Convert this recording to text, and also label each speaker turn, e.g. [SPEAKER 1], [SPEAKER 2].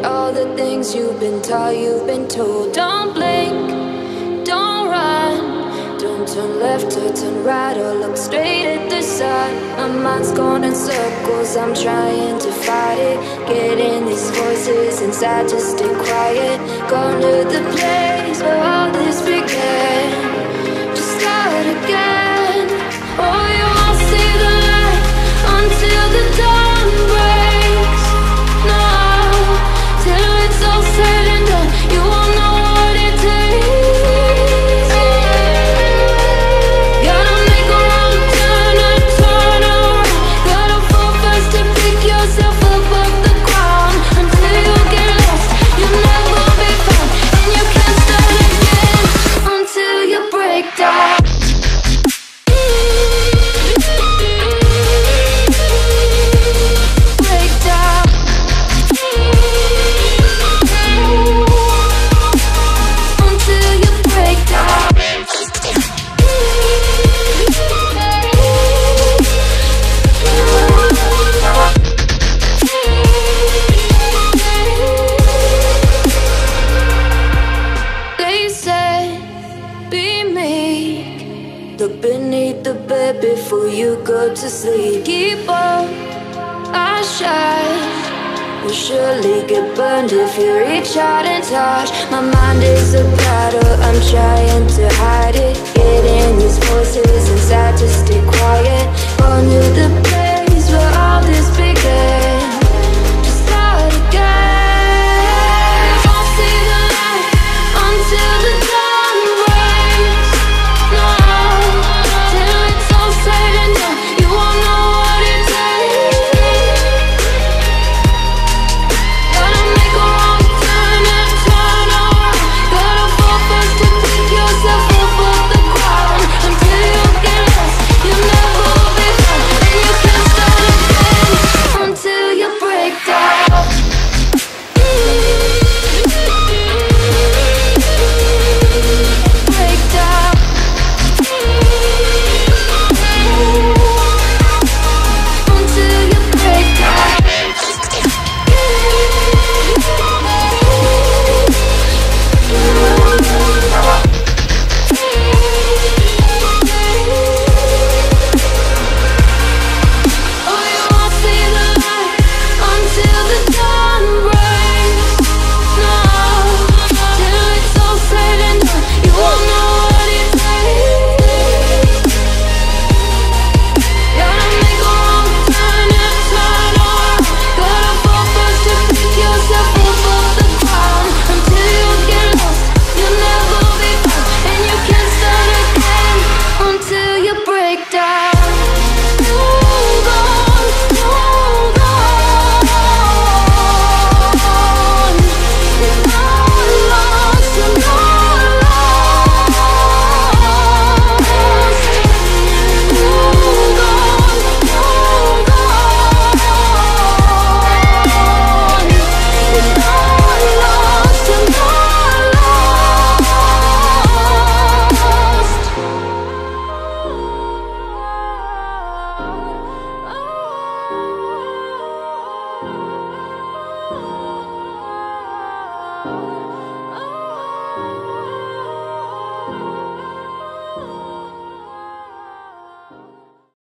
[SPEAKER 1] forget all the things you've been taught, you've been told. Don't blink, don't run, don't turn left or turn right or look straight at the sun. My mind's going in circles, I'm trying to fight it. Getting these voices inside to stay quiet. Going to the place where all this began, to start again. Oh, you won't see the light until the dawn breaks. No, till it's all said and done, you won't know what it takes. Gotta make a wrong turn and turn around. Gotta fall fast to pick yourself up off the ground. Until you get lost, you'll never be found, and you can't start again until you break down. Look beneath the bed before you go to sleep. Keep on, I shine. You'll surely get burned if you reach out and touch. My mind is a battle, I'm trying to hide it. Getting these voices inside to stay quiet.